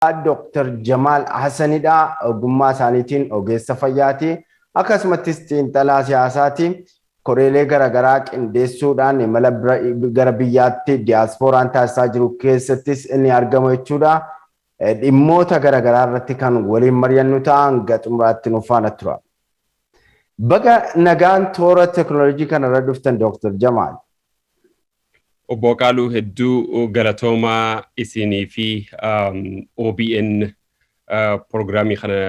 Dr. Jamal Hassanidha ogummaa isaaniitiin ogeessa fayyaati. Akkasumattis xiinxalaa siyaasaati. Koreelee garaagaraa qindeessuudhaan imala gara biyyaatti diyaaspooraan taasisaa jiru keessattis inni argamu jechuudha. Dhimmoota garaagaraa irratti kan waliin mari'annu ta'an gaxumuraatti nu faana tura. Baga nagaan toora teekinooloojii kanarra dhuftan Dr. Jamal. Obbo Qaaluu hedduu galatoomaa isinii fi OBN proogiraamii kana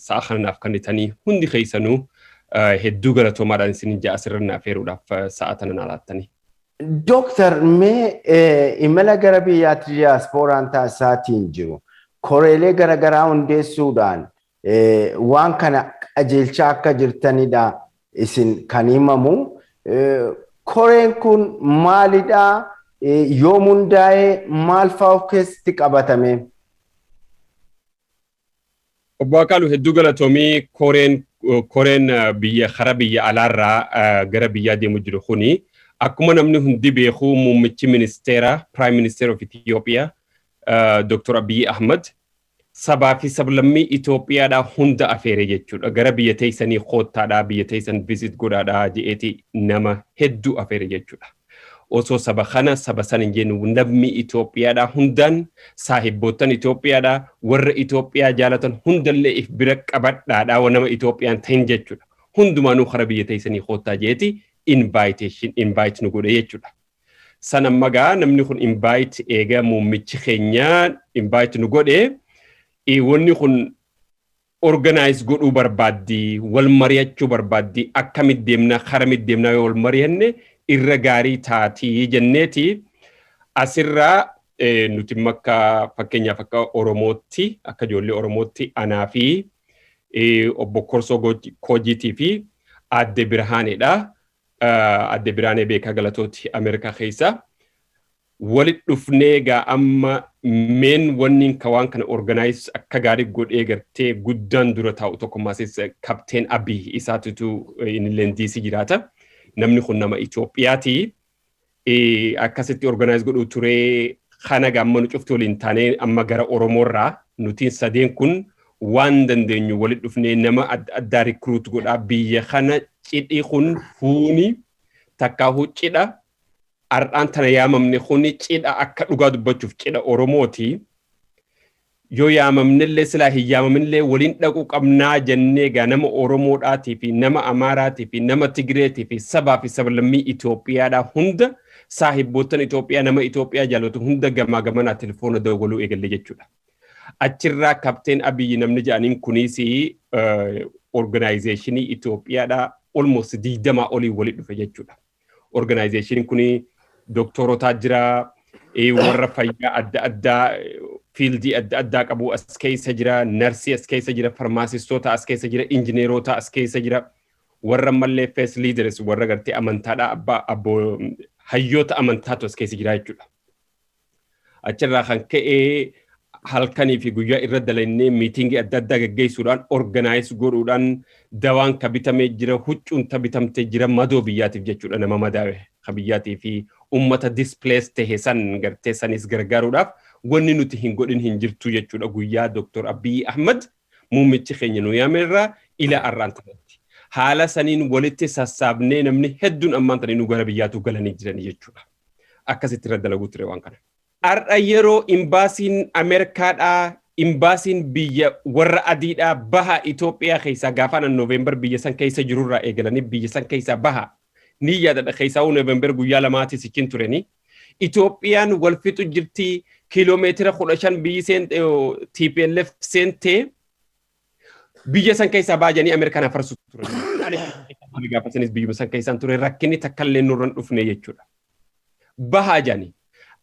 sa'a kanaaf kennitanii hundi keessanuu hedduu galatoomaadhaan isin asirra naaf heeruudhaaf sa'a tana laattanii. Dooktar mee imala gara biyyaatti diyaaspooraan taasisaatiin jiru koreelee garaagaraa hundeessuudhaan waan kana qajeelchaa akka jirtanidha isin kan himamu. Koreen kun maalidha? Yoom hundaa'ee maal fa'aa of keessatti qabatame? Obbo Qaaluu hedduu galatoomii koreen biyya alaarraa gara biyyaa deemu jiru kuni akkuma namni hundi beeku muummichi ministeera Prime Minister of Ethiopia Dr. Abiy Ahmed sabaa fi sablammii Itoophiyaadhaa hunda afeere jechuudha. Gara biyya teessanii koottaadhaa biyya teessan visit godhaadhaa je'eeti nama hedduu afeere jechuudha. Osoo saba kana saba san hin jennu namni Itoophiyaadhaa hundaan saahibboottan Itoophiyaadhaa warra Itoophiyaa jaalatan hundallee if bira qabadhaadhaa nama Itoophiyaan ta'in jechuudha. Hundumaanuu kara biyya teessanii koottaa je'eeti invite nu godhe jechuudha. Sana magaa namni kun invite eega muummichi keenya invite nu godhe. Wanni kun organize godhuu barbaaddi, wal mari'achuu barbaaddi, akkamitti deemna, karamitti deemna yoo wal mari'anne irra gaarii taatii jenneeti. Asirraa nuti makka fakkeenyaaf akka Oromootti, akka ijoollee Oromootti anaa fi obbo Korsoo Koojiitii fi Aadde Birhaanedha. Aadde Birhaanee beekaa galatooti Ameerikaa keessa. Walit dhufnee gaa amma meen wanni waan kana organize akka gaarii godhee gartee guddaan dura taa'u tokko maasis Kapteen Abiy isaatutu inni DC jiraata. Namni kun nama Itoophiyaati. Akkasitti organize godhuu turee kana gaamma nu cuftu waliin taanee amma gara Oromoorraa nutiin sadeen kun waan dandeenyu walit dhufnee nama addaa recruit godhaa biyya kana cidhi kun fuuni takkaahuu cidha. Ardhaan tana yaamamne kuni cidha akka dhugaa dubbachuuf cidha Oromooti. Yoo yaamamnillee silaa hin yaamamnillee waliin dhaquu qabnaa jennee gaa nama Oromoodhaatii fi nama Amaaraatii fi nama Tigireetii fi sabaa fi sablammii Itoophiyaadhaa hunda saahibboottan Itoophiyaa nama Itoophiyaa jaalatu hunda gamaa gamanaa telefoona dawwaluu eegalle jechuudha. Achirraa Kapteen Abiy namni jedhaniin kunis organizationii Itoophiyaadhaa almost 20 olii walit dhufe jechuudha. Organizationii kuni doktorotaa jira, warra fayyaa adda addaa, fiildii adda addaa qabu as keessa jira, narsii as keessa jira, farmaasistoota as keessa jira, injineerota as keessa jira, warra mallee first leaders warra gartee amantaadhaa abbo hayyoota amantaatu as keessa jira jechuudha. Achirraa kan ka'ee halkanii fi guyyaa irra dalaynee miitingii adda addaa gaggeessuudhaan organize godhuudhaan dawaan ka bitamee jira, huccuun ta bitamtee jira madoo biyyaatiif jechuudha nama madaawe ka biyyaatii fi ummata displaced ta'e san gartee sanis gargaaruudhaaf wanni nuti hin godhin hin jirtu jechuudha. Guyyaa Dr. Abiy Ahmed muummichi keenya nu yaamerraa ila arraan ta'etti. Haala saniin walitti sassaabnee namni hedduun ammaan tanii nu gara biyyaatu galanii jiranii jechuudha. Akkasitti irra dalaguu ture waan kana. Ar'a yeroo imbaasiin Ameerikaadhaa imbaasiin biyya warra adiidhaa baha Itoophiyaa keessaa gaafaan Noovembar biyya san keessa jirurraa eegalanii biyya san keessaa baha ni yaadadha keessaa Noovembar guyyaa lamaatii sikin turanii Itoophiyaan wal fixu jirti kiiloomeetira 15 biyyi seentee TPLF seentee biyya san keessaa baajanii Ameerikaan afarsu turanii. Gaafa sanis biyya san keessaan ture rakkinni takkallee nurran dhufne jechuudha. Bahaa janii.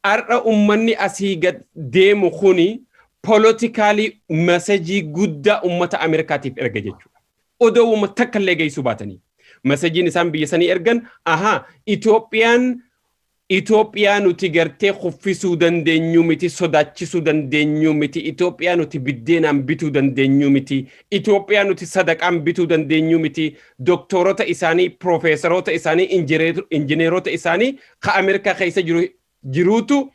Ar'a ummanni asii gad deemu kuni politikaalii mesejii guddaa ummata Ameerikaatiif erga jechuudha. Odoo ummata takkallee geessuu baatanii. Mesejiin isaan biyya sanii ergan, Itoophiyaa nuti gartee kuffisuu dandeenyu miti, sodaachisuu dandeenyu miti, Itoophiyaa nuti biddeenaan bituu dandeenyu miti, Itoophiyaa nuti sadaqaan bituu dandeenyu miti, doktorota isaanii, profeesaroota isaanii, injineerota isaanii ka Ameerikaa keessa jiruutu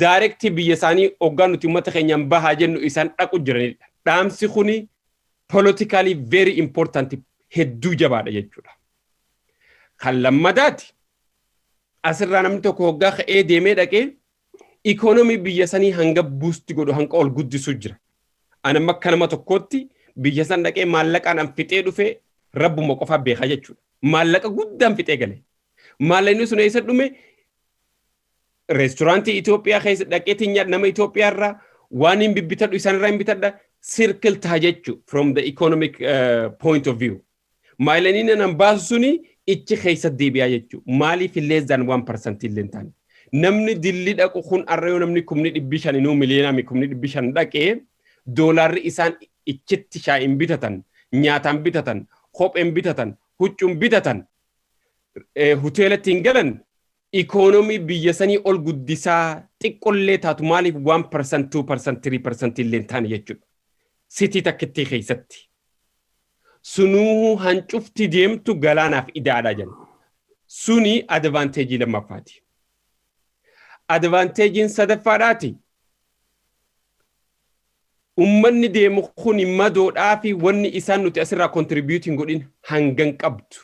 Direct biyya isaanii hoggaan nuti uummata keenyaan bahaa jennu isaan dhaqu jiranidha. Dhaamsi kuni politically very important hedduu jabaadha jechuudha. Kan lammadaati asirraa namni tokko hoggaa ka'ee deemee dhaqee ikonomii biyya sanii hanga buusti godhu hanga ol guddisuu jira. Ana makka nama tokkotti biyya san dhaqee maallaqaan an fixee dhufee rabbuma qofaa beekaa jechuudha. Maallaqa guddaan fixee gale. Maallaqni sun eessa dhume reestooraantii Itoophiyaa keessa dhaqeetiin nyaata nama Itoophiyaa irraa waan hin bibbitadhu isaan irraa hin bitadha circle ta'a jechuudha from the economic point of view. Maallaqni nan baasu suni ichi keessa deebi'aa jechuudha. Maaliif less than 1% illee taane. Namni dilli dhaqu kun arrayoo namni 500,000 inuu miliyoonaa 500,000 dhaqee doolaarri isaan ichitti shaayii bitatan, nyaataan bitatan, kopheen bitatan, huccuun bitatan, hoteelatti hin galan ikonomii biyya sanii ol guddisaa xiqqollee taatu maaliif 1%, 2%, 3% illee taane jechuudha. Sitii takkittii keessatti. Sunuu hancufti deemtu galaanaaf idaadha jenna. Suni advanteejii lammaffaati. Advanteejiin sadaffaadhaati. Ummanni deemu kuni madoodhaa fi wanni isaan nuti asirraa contributing godhin hangan qabdu.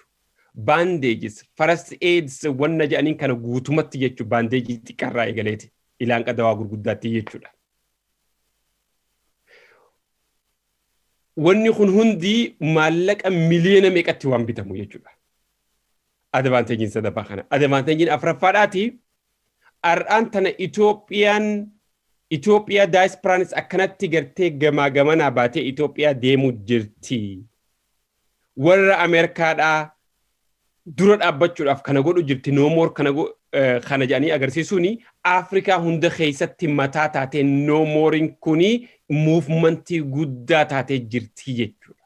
Bandages, first aids wanna jedhaniin kana guutumatti jechuudha. Bandeejii xiqqaarraa eegaleeti. Ilaan qadawaa gurguddaatti jechuudha. Wanni kun hundi maallaqa miliyoona meeqatti waan bitamu jechuudha. Advanteejiin sadaffaa kana. Advanteejiin afuraffaadhaati. Ar'aan tana Itoophiyaa daayisporaanis akkanatti gartee gamaa gamanaa baatee Itoophiyaa deemuu jirti. Warra Ameerikaadhaa dura dhaabbachuudhaaf kana godhu jirti. No more kana jedhanii agarsiisuuni Afrikaa hunda keessatti mataa taatee no morein kuni muuvimentii guddaa taatee jirti jechuudha.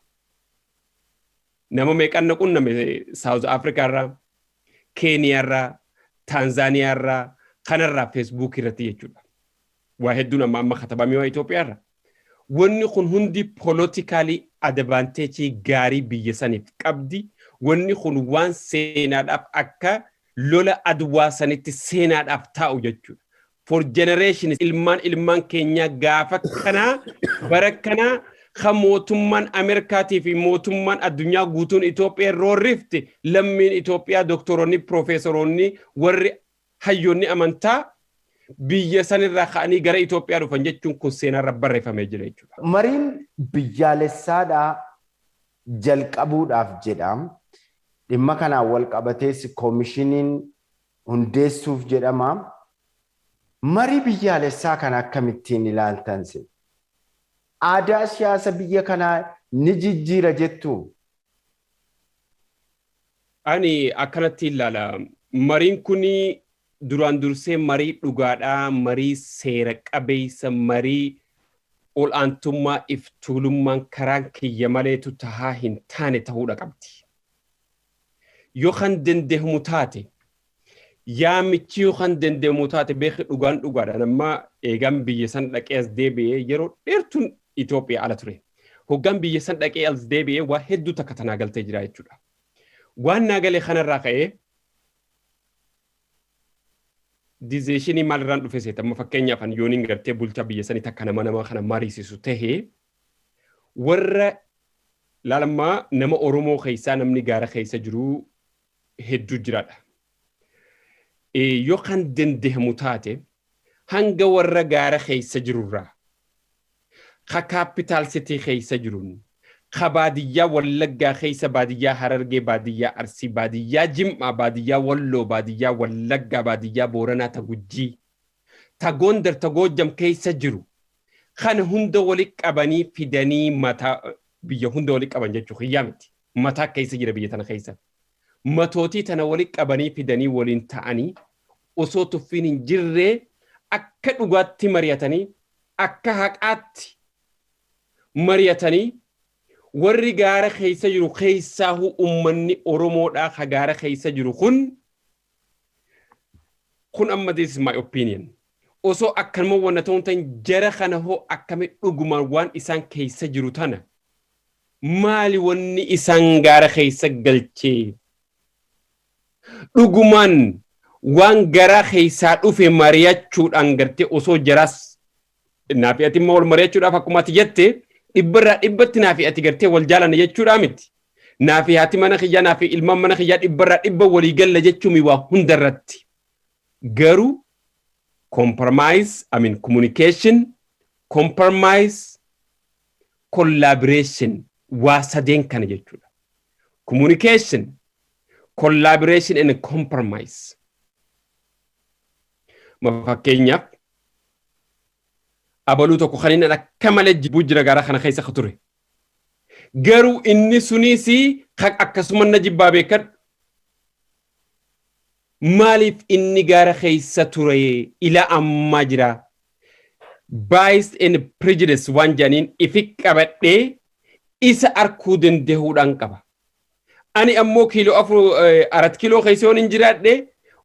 Nama meeqan naqunname South Africa irraa, Kenya irraa, Tanzania irraa, kanarraa Facebook irratti jechuudha. Waa hedduun amma katabamee waa Itoophiyaa irra. Wanni kun hundi politically advantage gaarii biyya saniif qabdi. Wanni kun waan seenaadhaaf akka lola adwaa sanitti seenaadhaaf taa'u jechuudha. For generations ilmaan keenya gaafa kanaa bara kanaa kan mootummaan Ameerikaatii fi mootummaan addunyaa guutuun Itoophiyaa roorrifte lammiin Itoophiyaa doktoroonni piroofeesoroonni warri hayyoonni amantaa biyya sanirraa ka'anii gara Itoophiyaa dhufan jechuun kun seenarra barreeffamee jira jechuudha. Mariin biyyaalessaadhaa jalqabuudhaaf jedhama. Dhimma kanaan wal qabatees koomishiniin hundeessuuf jedhama. Marii biyyaalessaa kana akkamittiin ilaaltanse? Aadaa siyaasa biyya kanaa ni jijjiira jettu? Ani akkanatti ilaala. Mariin kuni duraan dursee marii dhugaadhaa, marii seera qabeessa, marii ol'aantummaa iftuulummaan karaan kiyya maleetu tahaa hin taane ta'uudha qabdi. Yoo kan dandeemu taate, yaamichi yoo kan dandeemu taate beekni dhugaan dhugaadha. Namma eegaan biyya san dhaqee as deebi'ee yeroo dheertuun Itoophiyaa ala ture. Hoggaan biyya san dhaqee as deebi'ee waa hedduu takka tanaa galtee jira jechuudha. Waan naagalee kanarraa ka'ee dizeeshinii maalirraan dhufe seetamma fakkeenyaaf yooniin gartee bulchaa biyya sanii takka nama kana mariisisu tahee warra laalammaa nama Oromoo keessaa namni gaara keessa jiru hedduu jiraadha. Yoo kan dandeemu taate hanga warra gaara keessa jirurraa ka capital city keessa jiruun ka baadiyyaa Wallaggaa keessa baadiyyaa Harargee baadiyyaa Arsii baadiyyaa Jimmaa baadiyyaa Walloo baadiyyaa Wallaggaa baadiyyaa Booranaa ta Gujii ta Gondar ta Goojjam keessa jiru kan hunda wali qabanii fidanii mataa biyya hunda wali qaban jechuu xiyyaa miti mataa keessa jira biyya tana keessa matootii tana wali qabanii fidanii waliin ta'anii osoo tuffiin hin jirree akka dhugaatti mari'atanii akka haqaatti mari'atanii warri gaara keessa jiru keessaahu ummanni Oromoodhaa ka gaara keessa jiru kun amma this is my opinion. Osoo akkanuma wanna ta'uun ta'in jara kana hoo akkami dhugumaan waan isaan keessa jiru tana maali wanni isaan gaara keessa galchee dhugumaan waan garaa keessaa dhufe mari'achuudhaan gartee osoo jaraas naafi ati immoo wal mari'achuudhaaf akkuma ati jette dhibbarraa dhibbatti naafi ati gartee wal jaalanna jechuudha miti. Naafi haati mana kiyyaa naafi ilmaan mana kiyyaa dhibbarraa dhibba walii galla jechuun waa hundarratti. Garuu compromise, communication, compromise, collaboration waa sadeen kana jechuudha. Communication, collaboration and compromise. Fakkeenyaaf abaluu tokko kan inni akka malee jibbuu jira gaara kana keessa ture. Garuu inni sunis akkasuma na jibbaa beekan maaliif inni gaara keessa ture ila ammaa jira. Bias and prejudice waan janiin ifi qabadhee isa arkuu dandeehuudhaan qaba. Ani ammoo kiiloo 4 kiiloo keessa yoon hin jiraadhe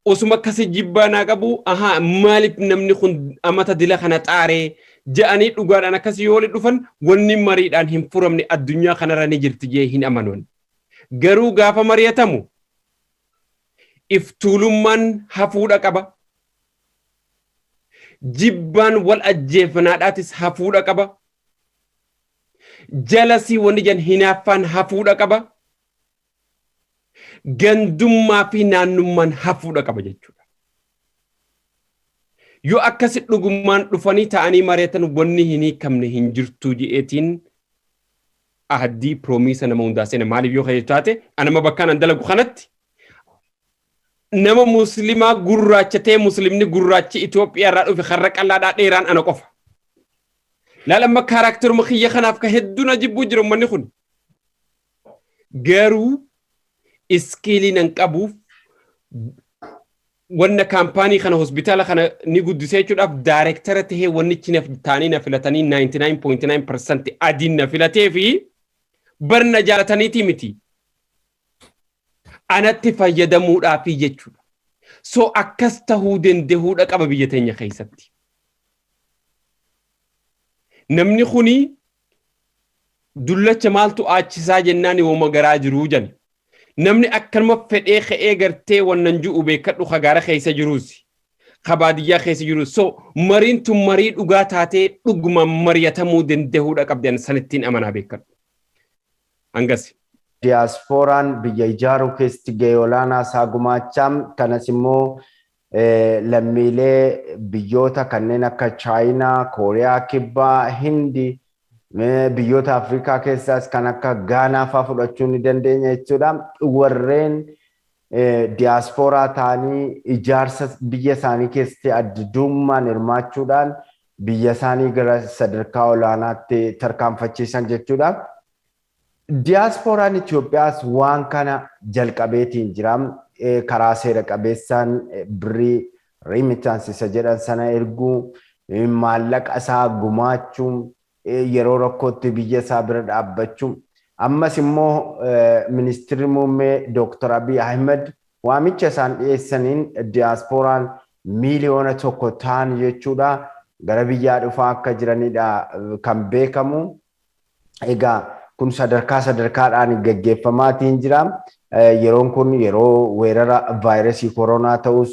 osuma akkasi jibbaa naa qabu maaliif namni kun amata dila kana xaaree ja'anii dhugaadhaan akkasi yoo dhufan wanni mariidhaan hin furamne addunyaa kanarra ni jirti jee hin amanuun. Garuu gaafa mari'atamu iftuulummaan hafuudha qaba. Jibbaan wal ajjeefanaadhaatis hafuudha qaba. Jalasii wanni jan hinaaffaan hafuudha qaba. Gandummaa fi naannummaan hafuudha qaba jechuudha. Yoo akkasi dhugummaan dhufanii ta'anii mari'atan wanni hin hiikamne hin jirtu je'eetiin ahaddii piroomiisa nama hundaa seena maaliif yoo ka'e taate anama bakkaan an dalagu kanatti nama muslimaa gurraacha ta'e muslimni gurraachi Itoophiyaa irraa dhufe har'a qallaadhaa dheeraan ana qofa. Laalamma kaaraakteruma kiyya kanaaf ka hedduu na jibbuu jiru manni kun. Garuu iskiilii nan qabuuf wanna kaampaanii kana hospitaala kana ni guddisee jechuudhaaf daayireektara tahee wannichi taanii na filatanii 99.9% adiin na filatee fi barna jaalataniiti miti. Anatti fayyadamuudhaaf jechuudha. So akkas tahuu dandeehuudha qaba biyya teenya keessatti. Namni kuni dullacha maaltu aachisaa jennaan yooma garaa jiruu jani. Namni akkanuma fedhee ka'ee gartee wannan ju'u beekadhu gaara keessa jiruusi. Baadiyyaa keessa jiruusi. So mariin tun marii dhugaa taatee dhuguma mari'atamuu dandeehuudha qabdan sanittiin amanaa beekadhu. Hangasi. Diyaaspooraan biyya ijaaruu keessatti gahee olaanaa isaa gumaachaa kanas immoo lammiilee biyyoota kanneen akka Chaayinaa, Kooriyaa Kibbaa, Hindi biyyoota Afrikaa keessaas kan akka Gaanaa fa'aa fudhachuu ni dandeenya jechuudha. Warreen diyaaspooraa ta'anii ijaarsa biyya isaanii keessatti addummaan hirmaachuudhaan biyya isaanii gara sadarkaa olaanaatti tarkaanfachiisan jechuudha. Diyaaspooraan Itoophiyaas waan kana jalqabeetiin jira. Karaa seera qabeessaan birrii remittance jedhan sana erguu maallaqa isaa gumaachuun yeroo rakkootti biyya isaa bira dhaabbachuu. Ammas immoo ministeerri muummee Dr. Abiy Ahmed waamicha isaan dhiyeessaniin diyaaspooraan miiliyoona 1 ta'an jechuudha gara biyyaa dhufaa akka jiranidha kan beekamu. Egaa kun sadarkaadhaan gaggeeffamaatiin jira. Yeroon kun yeroo weerara vaayirasii koronaa ta'us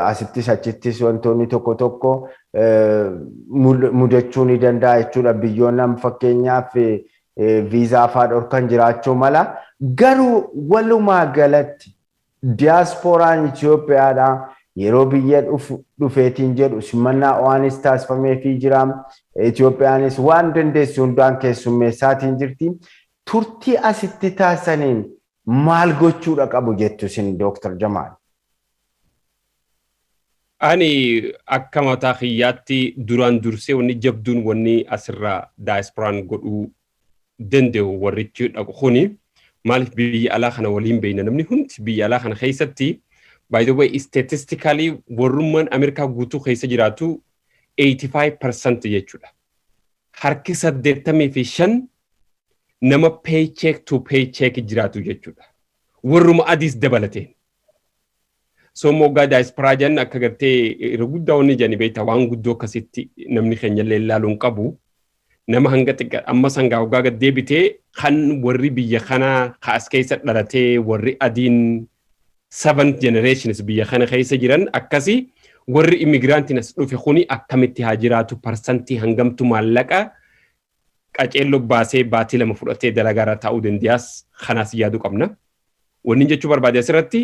asittis achittis wantoonni tokko mudachuu ni danda'a jechuudha. Biyyoonni amma fakkeenyaaf viizaa fa'aa dhorkan jiraachuu mala. Garuu walumaa galatti diyaaspooraan Itoophiyaadhaa yeroo biyya dhufeetiin jedhu simannaa waanis taasifameefii jira. Itoophiyaanis waan dandeessu hundaan keessummeessaatiin jirti. Turtii asitti taasisaniin maal gochuudha qabu jettu isin Dr. Jamaal? Ani akka mataa kiyyaatti duraan dursee wanni jabduun wanni asirraa diasporaan godhuu danda'u warrichi dhaqu kuni maaliif biyya alaa kana waliin beeyna namni hundi biyya alaa kana keessatti by the way statistically warrummaan Ameerikaa guutuu keessa jiraatu 85% jechuudha. Harki 85 nama paycheck to paycheck jiraatu jechuudha. Warruma adiis dabalateen. So moggaa diaspora jan akka gartee yeroo guddaa wanni jani beektaa waan guddoo akkasitti namni keenya ilaaluun qabu. Nama hanga xiqqaa amma sangaa hoggaa gad deebitee kan warri biyya kanaa kaas keessa dhalatee warri adiin seventh generations biyya kana keessa jiran akkasii warri immigraantiin as dhufe kuni akkamitti haa jiraatu parsantii hangamtu maallaqa qaceelloo baasee baatii lama fudhatee dalagaarra taa'uu danda'a kanaas yaaduu qabna. Wanni jechuu barbaade asirratti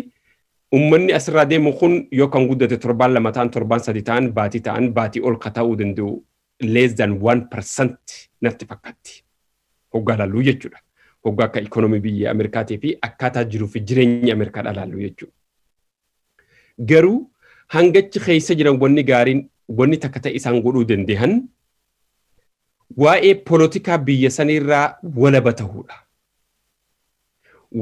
ummanni asirraa deemu kun yoo kan guddate torbaan lama ta'an torbaan sadi ta'an baatii ol ta'uu danda'u less than 1% natti fakkaatti. Hoggaa lalluu jechuudha. Hoggaa akka ikoonomii biyya Ameerikaatii fi akkaataa jiruu fi jireenya Ameerikaadhaa lalluu jechuudha. Garuu hangachi keessa jiran wanni gaariin wanni takka ta'e isaan godhuu danda'an waa'ee poolitikaa biyya sanirraa walaba ta'uudha.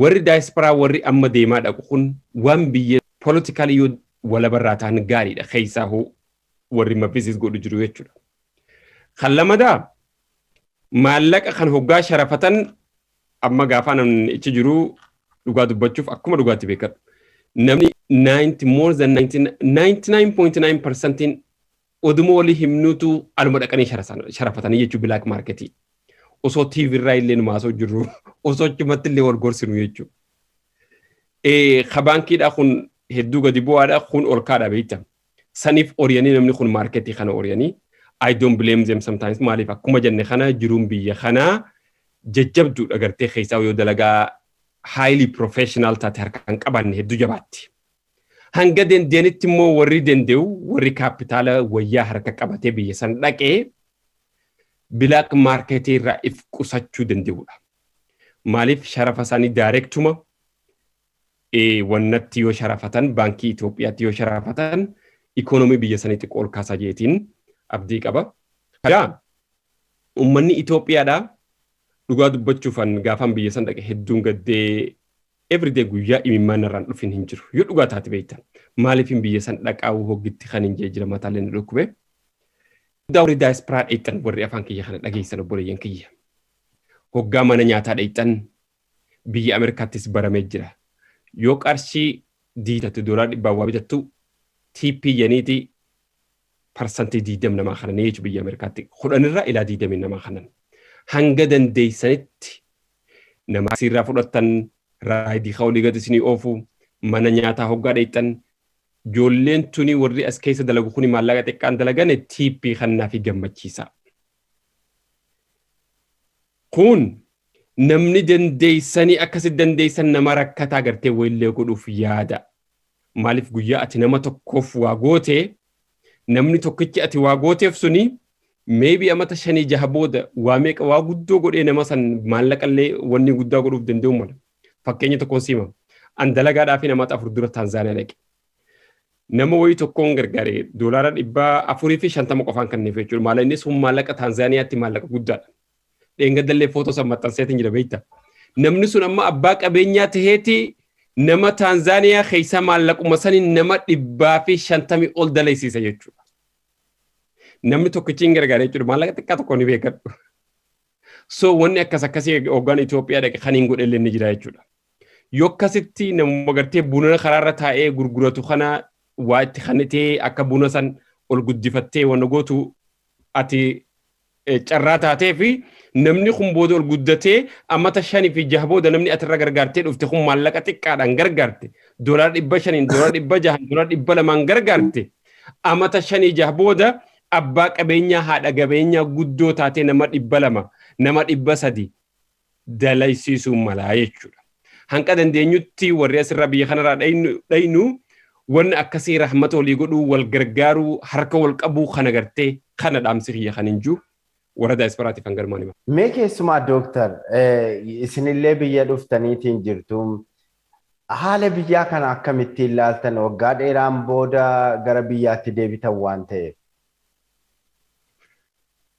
Warri daayisporaa warri amma deemaa dhaqu kun waan biyya poolitikaali yoo walabarraa ta'an gaariidha keessaa hoo warri mafisis godhu jiru jechuudha. Kan lamadaa maallaqa kan hoggaa sharafatan amma gaafa namni ichi jiru dhugaa dubbachuuf akkuma dhugaatti beekadhu. Namni 99.9% oduma walii himnuutu aluma dhaqanii sharafatanii jechuu black marketii. Osoo TV irraa illee numaasoo jirru osoo achumatti illee wal gorsinu jechuudha. Kabaankiidhaa kun hedduu gadi bu'aadhaa kun ol kaadhaa beekta. Saniif oriyanii namni kun marketii kana oriyanii. I don't blame them sometimes maaliif akkuma jenne kana jiruun biyya kanaa jajjabduudha gartee keessaa yoo dalagaa highly professional taate harkaan qabanne hedduu jabaatti. Hanga dandeenyetti immoo warri danda'u warri kaapitaala wayyaa harka qabatee biyya san dhaqee black marketii irraa if qusachuu danda'udha. Maaliif sharafa isaanii daayireektuma wannatti yoo sharafatan baankii Itoophiyaatti yoo sharafatan ikoonomii biyya sanii xiqqoo ol kaasaa jeetiin abdii qaba. Yaa ummanni Itoophiyaadhaa dhugaa dubbachuufan gaafan biyya san dhaqe hedduun gaddee everyday guyyaa imimmaan irraan dhufin hin jiru. Yoo dhugaa taate beektan maaliif biyya san dhaqaa'uu hoggitti kan hin jira mataalee ni dhukkube. Warri daayisporaa dheexan warri afaan kiyya kana dhageessan obboleeyyan kiyya. Hoggaa mana nyaataa dheexan biyya Ameerikaattis baramee jira. Yoo qarshii diitatu $100 waa bitattu TP yaniiti parsantii 20 namaa kanan jechuun biyya Ameerikaatti 10 ilaa 20 namaa kanan. Hanga dandeessanitti nama sirraa fudhatan raayidii hawlii gadi isinii oofu mana nyaataa hoggaa dheexan ijoolleen tuni warri as keessa dalagu kuni maallaqa xiqqaan dalagane TP kannaa fi gammachiisa. Kun namni dandeessanii akkasi dandeessan nama rakkataa gartee wayillee godhuuf yaada. Maaliif guyyaa ati nama tokkoof waa goote namni tokkichi ati waa gooteef suni maybe amata 5-6 booda waa meeqa waa guddoo godhee nama san maallaqallee wanni guddaa godhuuf danda'u mala. Fakkeenya tokkoon siima. An dalagaadhaa fi nama 4 dura Taanzaaniyaa dhaqe. Nama wayii tokkoon gargaaree $450 qofaan kanneef jechuudha. Maala inni sun maallaqa Taanzaaniyaatti maallaqa guddaadha. Dheengadallee footoo san maxxanseetiin jira beekta. Namni sun amma abbaa qabeenyaa taheeti nama Taanzaaniyaa keessa maallaquma saniin nama 150 ol dalaysiisa jechuudha. Namni tokkichiin gargaaree jechuudha maallaqa xiqqaa tokko ni beekadhu. So wanni akkasii hoggaan Itoophiyaa dhaqe kan hin godhellee ni jira jechuudha. Yoo akkasitti nama gartee buna karaarra taa'ee gurguratu kana waa itti kanitee akka buna san ol guddifattee wanna gootu ati carraa taatee fi namni kun booda ol guddatee amata 5 fi 6 booda namni atirra gargaartee dhufte kun maallaqa xiqqaadhaan gargaarte $500 $600 gargaarte amata 5-6 booda abbaa qabeenyaa haadha qabeenyaa guddoo taatee nama 200 nama 300 dalaysiisuu malaa jechuudha. Hanqa dandeenyutti warri asirraa biyya kanarraa dhaynu wanni akkasii rahmata olii godhuu wal gargaaruu harka wal qabuu kana gartee kana dhaamsi kiyya kan hin jiru warra daayisporaatiif kan galmaan hima. Mee keessumaa dooktar isinillee biyya dhuftaniitiin jirtu haala biyyaa kana akkamitti ilaaltan waggaa dheeraan booda gara biyyaatti deebitan waan ta'eef?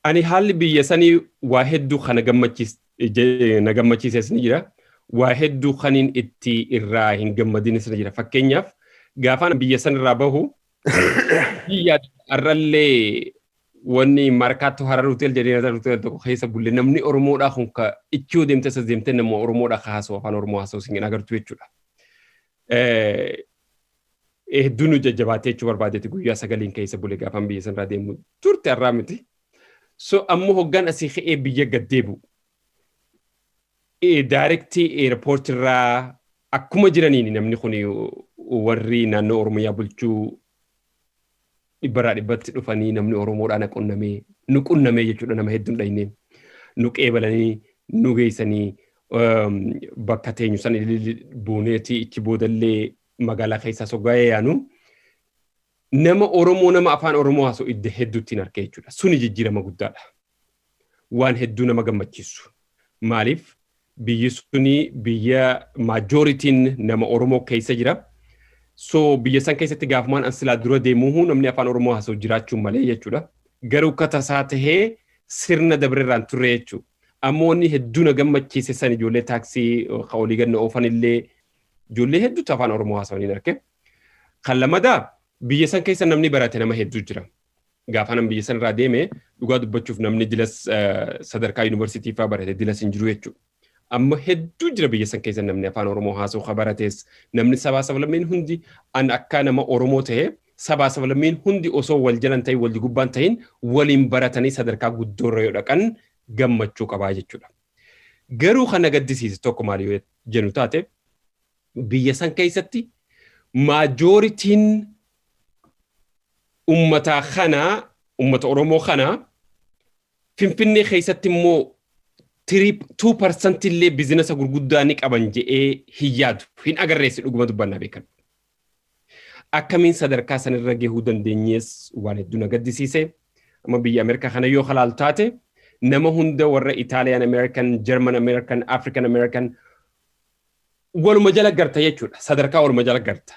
Ani haalli biyya sanii waa hedduu kana na gammachiises ni jira. Waa hedduu kaniin itti irraa hin gammadinis ni jira. Fakkeenyaaf gaafaan biyya san irraa bahu biyya arrallee wanni markaattu harar hotel jedhee hotel tokko keessa bulle namni Oromoodhaa kun ka ichuu deemtee nama Oromoodhaa ka haasoo afaan Oromoo haasoo sin agartu jechuudha. Hedduu nu jajjabaatee jechuu barbaadeeti guyyaa 9 keessa bulle gaafaan biyya san irraa deemu turte arraa miti. So ammoo hoggaan asii ka'ee biyya gaddeebu. Directii airport irraa akkuma jiraniin namni kun warri naannoo Oromiyaa bulchuu dhibbarraa dhibbatti dhufanii namni Oromoodhaan nu qunnamee jechuudha nama hedduun dhaynee nu qeebalanii nu geessanii bakka teenyu san buuneetii ichi boodallee magaalaa keessaa soggaa'ee yaanu nama Oromoo nama afaan Oromoo haasa'u idda hedduutti hin argee jechuudha. Suni jijjiirama guddaadha. Waan hedduu nama gammachiisu. Maaliif biyyi suni biyya maajoritiin nama Oromoo keessa jira. So biyya san keessatti gaafumaan an silaa dura deemuu namni afaan Oromoo haasa'u jiraachuun malee jechuudha. Garuu katasaa tahee sirna dabreerraan turre jechuudha. Ammoo inni hedduu na gammachiise san ijoollee taaksii olii ganna oofan illee ijoollee hedduutu afaan Oromoo haasa'anii arge. Kan lamadaa biyya san keessa namni barate nama hedduu jira. Gaafa nam biyya san irraa deeme dhugaa dubbachuuf namni dilas sadarkaa yuunivarsiitii fa'aa barate dilas hin jiru jechuudha. Amma hedduu jira biyya san keessa namni afaan Oromoo haasa'u ka barates namni sabaa sablammiin hundi an akka nama Oromoo ta'e sabaa sablammiin hundi osoo wal jalan ta'e wal gubbaan ta'in waliin baratanii sadarkaa guddoorra yoo dhaqan gammachuu qabaa jechuudha. Garuu kan na gaddisiise tokko maal yoo jennu taate biyya san keessatti maajoritiin ummata Oromoo kana Finfinnee keessatti immoo 2% illee biizinasa gurguddaa ni qaban je'ee hin yaadu hin agarreessi dhuguma dubbannaa beekan. Akkamiin sadarkaa sanirra gahuu dandeenyees waan hedduu na gaddisiise. Amma biyya Ameerikaa kana yoo halaalu taate nama hunda warra Italian American, German American, African American waluma jala garta jechuudha. Sadarkaa waluma jala garta.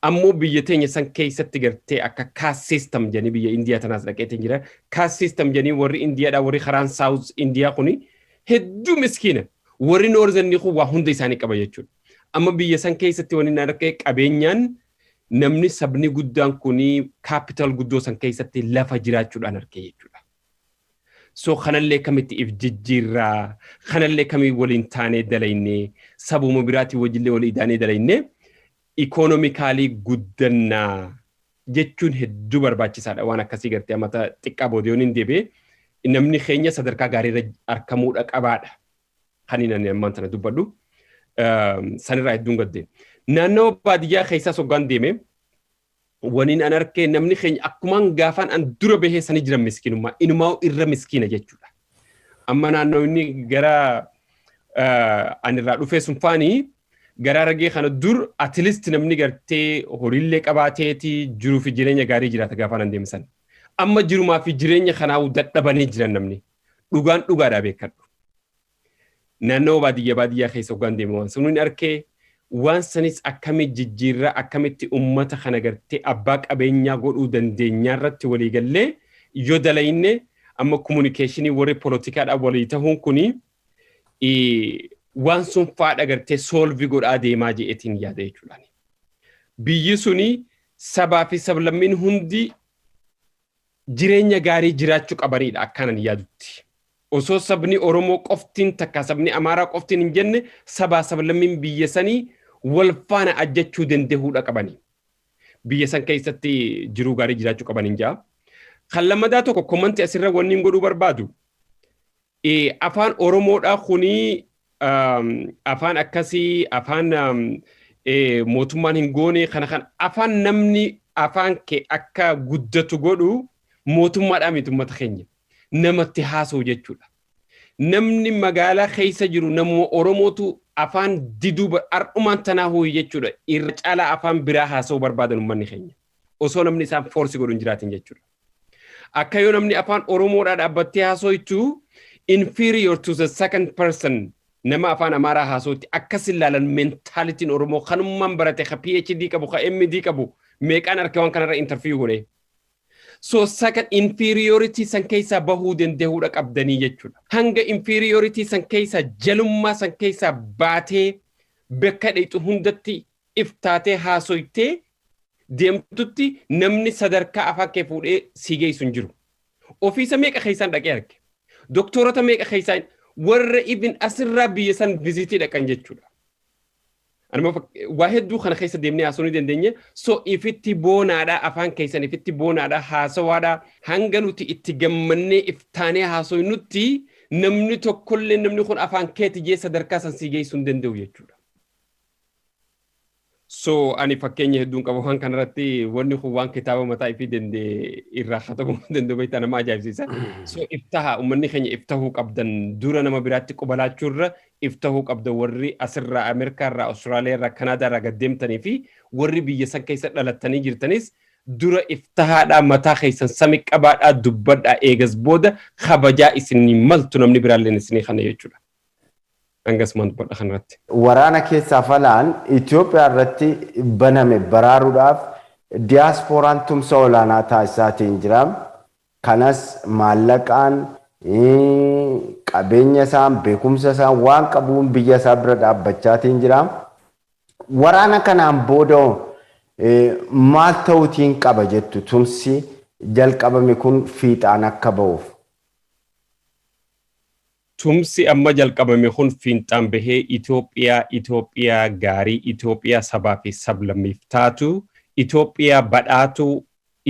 Ammoo biyya teenya san keessatti gartee akka caste system jedhanii biyya Indiyaa tanaas dhaqeetiin jira. Caste system jedhanii warri Indiyaadhaa warri karaan South Indiyaa kuni hedduu miskiina. Warri Northern kun waa hunda isaanii qaba jechuudha. Amma biyya san keessatti wani na dhaqee qabeenyaan namni sabni guddaan kuni capital guddoo san keessatti lafa jiraachuudhaan argee jechuudha. So kanallee kamitti if jijjiirraa, kanallee kamii waliin taanee dalaynee, sabuma biraatii wajjillee walii daanee dalaynee ikonomikaalii guddannaa jechuun hedduu barbaachisaadha. Waan akkasii gartee ammata xiqqaa boodiyoon hin deebi'e namni keenya sadarkaa gaariirra argamuudha qabaadha. Kan inni ammaan tana dubbadhu sanirraa hedduun gaddee. Naannoo baadiyyaa keessaa soggaan deeme waniin an arkee namni keenya akkumaan gaafaan an dura bahee sanii jiran miskiinummaa inumaa irra miskiina jechuudha. Amma naannoo inni gara an irraa dhufee sun faanii gara ragee kana dur at least namni gartee horiillee qabaateeti jiruu fi jireenya gaarii jiraata gaafaan an deemsan. Amma jirumaa fi jireenya kanaa dadhabanii jiran namni dhugaan dhugaadhaa beekadhu. Naannoo baadiyyaa keessa soggaan deeme waan sun inni arkee waan sanis akkamii jijjiirraa akkamitti ummata kana gartee abbaa qabeenyaa godhuu dandeenyaa irratti walii gallee yoo dalayne amma communicationii warri politikaadhaan walii ta'uun kuni waan sun faadha gartee solvi godhaa deemaa je'etiin yaada jechuudha. Biyyi suni sabaa fi sablammiin hundi jireenya gaarii jiraachuu qabanidha akkanan yaadutti. Osoo sabni Oromoo qoftiin takka sabni Amaaraa qoftiin hin jenne sabaa sablammiin biyya sanii wal faana ajjechuu danda'uudha qabani. Biyya san keessatti jiruu gaarii jiraachuu qabanin jaa. Kan lammadaa tokko komantii asirra wanni godhuu barbaadu. Afaan Oromoodhaa kuni afaan akkasii afaan mootummaan hin goone kana kan afaan namni afaan kee akka guddatu godhu mootummaadhaa miti uummata keenya. Namatti haasa'u jechuudha. Namni magaalaa keessa jiru namni Oromootu afaan diduu ardhumaan tanaa hooyi jechuudha. Irra caalaa afaan biraa haasa'uu barbaadan uummanni keenya. Osoo namni isaan foorsi godhu hin jiraatin jechuudha. Akka yoo namni afaan Oromoodhaa dhaabbattee haasa'u inferior to the second person nama afaan Amaaraa haasa'utti akkas ilaalan mentaalitiin Oromoo kanummaan barate ka PhD qabu ka MD qabu meeqaan arke waan kanarra interview godhe. So second inferiority san keessa bahuu danda'uudha qabdanii jechuudha. Hanga inferiority san keessa jalummaa san keessa baatee bakka dheetu hundatti iftaatee haasoytee deemtutti namni sadarkaa afaan kee fuudhee si geessu hin jiru. Ofiisa meeqa keessaan dhaqee arge. Doktorota meeqa keessaan warra ibin asirraa biyya san vizitii dhaqan jechuudha. Anuma waa hedduu kana keessa deemnee haasa'uu ni dandeenya. So ifitti boonaadhaa afaan keessan ifitti boonaadhaa haasawaadhaa hanga nuti itti gammannee iftaanee haasa'u nutti namni tokkollee namni kun afaan keeti jee sadarkaa san si geessuu hin danda'u jechuudha. So ani fakkeenya hedduun qaba waan kanarratti wanni kun waan kitaaba mataa ifii irraa katamu danda'u beektaa nama ajaa'ibsiisa. So iftaha uummanni keenya iftahuu qabdan dura nama biraatti qubalaachuurra iftahuu qabdan warri asirraa Ameerikaarraa Awustiraaliyaarraa Kanaadaarraa gad deemtanii fi warri biyya san keessa dhalattanii jirtanis dura iftahaadhaa mataa keessan sami qabaadhaa dubbadhaa eegas booda kabajaa isinii maltu namni biraalleen isinii kana jechuudha. Angasmaan dubbadha kanarratti. Waraana keessaa falaan Itoophiyaa irratti baname baraaruudhaaf diyaaspooraan tumsa olaanaa taasisaatiin jira. Kanas maallaqaan, qabeenya isaan, beekumsa isaan waan qabuun biyya isaa bira dhaabbachaatiin jira. Waraana kanaan booda maal ta'uutiin qaba jettu tumsi jalqabame kun fiixaan akka ba'uuf. Tumsi amma jalqabame kun fiixaan bahee Itoophiyaa gaarii, Itoophiyaa sabaa fi sablammiif taatu, Itoophiyaa badhaatu,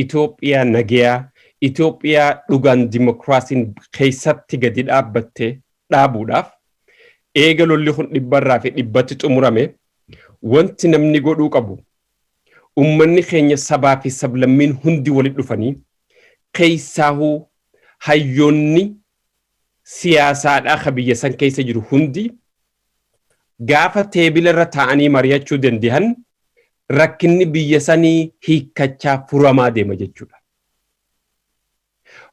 Itoophiyaa nagayaa, Itoophiyaa dhugaan dimokiraasiin keessatti gadi dhaabbatte dhaabuudhaaf eega lolli kun dhibbarraa fi dhibbatti xumurame wanti namni godhuu qabu ummanni keenya sabaa fi sablammiin hundi walitti dhufanii keessaahuu hayyoonni siyaasaadhaa ka biyya san keessa jiru hundi gaafa teebila irra taa'anii mari'achuu danda'an rakkinni biyya sanii hiikkachaa furamaa deema jechuudha.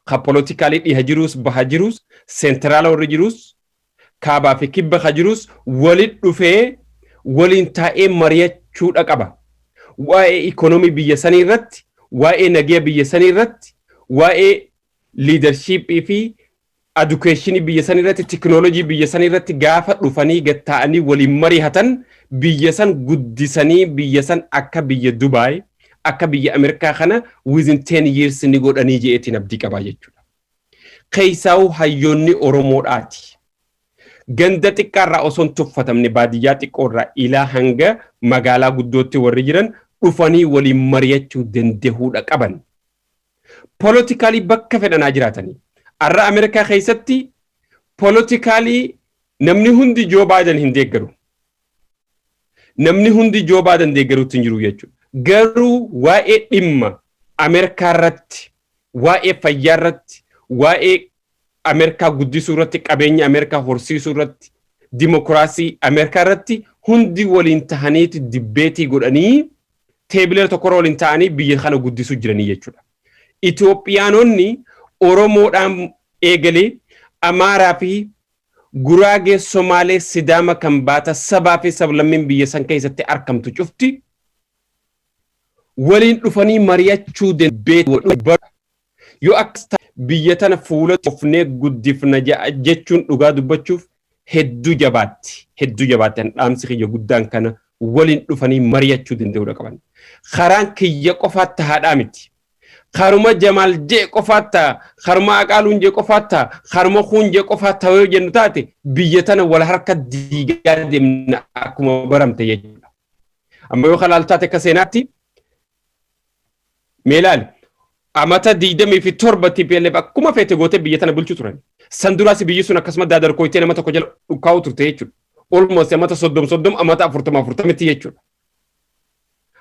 Ka politikaalii dhiha jiruus baha jiruus seentiraala warri jiruus kaabaa fi kibba ka jiruus walitti dhufee waliin taa'ee mari'achuudha qaba. Waa'ee ikoonoomii biyya sanii irratti, waa'ee nageenya biyya sanii irratti, waa'ee liidarshiipii fi edukeeshinii biyya san irratti teknoolojii biyya san irratti gaafa dhufanii gatta'anii waliin mari'atan biyya san guddisanii biyya san akka biyya Dubaay akka biyya Ameerikaa kana within 10 years ni godhanii jeetiin abdii qabaa jechuudha. Keessaa'u hayyoonni Oromoodhaati. Ganda xiqqaarraa osoo hin tuffatamne baadiyyaa xiqqoorraa ilaa hanga magaalaa guddootti warri jiran dhufanii waliin mari'achuu danda'uudha qaban. Politikaalii bakka fedhanaa jiraatanii. Arra Ameerikaa keessatti politikaalii namni hundi Joo Baayiden hin deeggaru. Namni hundi Joo Baayiden deeggaruutti hin jiru jechuudha. Garuu waa'ee dhimma Ameerikaa irratti, waa'ee fayyaa irratti, waa'ee Ameerikaa guddisuu irratti, qabeenya Ameerikaa horsiisuu irratti, dimokiraasii Ameerikaa irratti hundi waliin tahaniiti dibbeetii godhanii teebila tokkorra waliin ta'anii biyya kana guddisuu jiranii jechuudha. Itoophiyaanonni Oromoodhaan eegalee Amaaraa fi Guraagee Somaalee Sidaama kan baata sabaa fi sablammiin biyya san keessatti argamtu cufti waliin dhufanii mari'achuu danda'u. Yoo akka biyya tana fuula ofnee guddifna jechuun dhugaa dubbachuuf hedduu jabaatti dhaamsi kiyya guddaan kana waliin dhufanii mari'achuu danda'uudha qaban. Karaan kiyya qofaatti haadhaa miti. Karuma Jamaal jee qofaata, karuma Aqaaluun jee qofaata, karuma Kuun jee qofaata yoo jennu taate biyya tana wal harka diigaa deemna akkuma baramte jechuudha. Amma yoo kalaaltu taate akka seenaatti meelaali amata 27 TPLF akkuma feete gootee biyya tana bulchuu turan. San duraas biyyi sun akkasuma daadarkooytee nama tokko jala dhukkaa'u turte jechuudha. Olmoos amata 30 amata 40 jechuudha.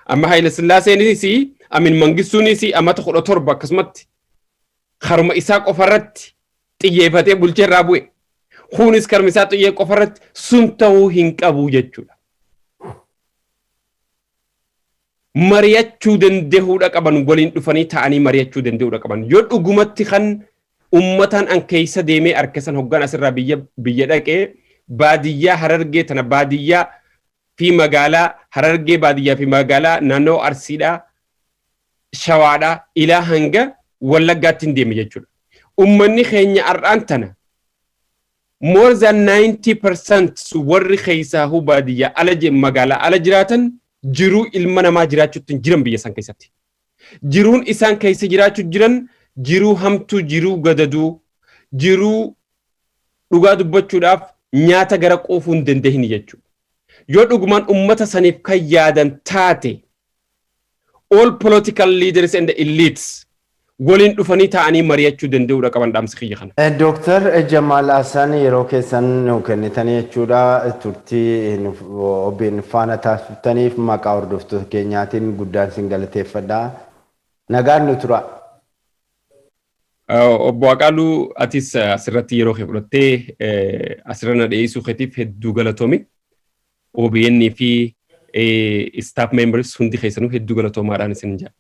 Amma Haile Sillaaseenis Amin Mangistuunis amata 17 akkasumatti karuma isaa qofarratti xiyyeeffatee bulchee irraa bu'e. Kunis karuma isaa xiyyeeffate qofarratti sun ta'uu hin qabu jechuudha. Mari'achuu danda'uudha qaban waliin dhufanii ta'anii mari'achuu danda'uudha qaban. Yoo dhugumatti kan ummataan an keessa deemee harkisan hoggaan asirraa biyya dhaqee baadiyyaa Harargee tana baadiyyaa fi magaalaa Harargee baadiyyaa fi magaalaa naannoo Arsiidhaa Shawaadhaa ilaa hanga Wallaggaatti hin deeme jechuudha. Ummanni keenya har'aan tana more than 90% warri keessaa baadiyyaa ala magaalaa ala jiraatan jiruu ilma namaa jiraachuutti jiran biyya san keessatti. Jiruun isaan keessa jiraachuu jiran jiruu hamtuu, jiruu gadaduu, jiruu dhugaa dubbachuudhaaf nyaata gara quufuu hin dandeenye jechuudha. Yoo dhugumaan ummata saniif kan yaadan taate all political leaders and the elites waliin dhufanii ta'anii mari'achuu danda'uudha qaban dhaamsi kiyya kana. Dooktar Jamaal Hassan yeroo keessan nu kennitanii jechuudha turtii OBN faana taasiftaniif maqaa hordoftoota keenyaatiin guddaan sin galateeffadha. Nagaan nu tura. Obbo Haqaaluu atis asirratti yeroo kee fudhattee asirra dhiyeessuu keetiif hedduu galatoomi. OBN fi staff members hundi keessanuu hedduu galatoomaadhaan isin jira.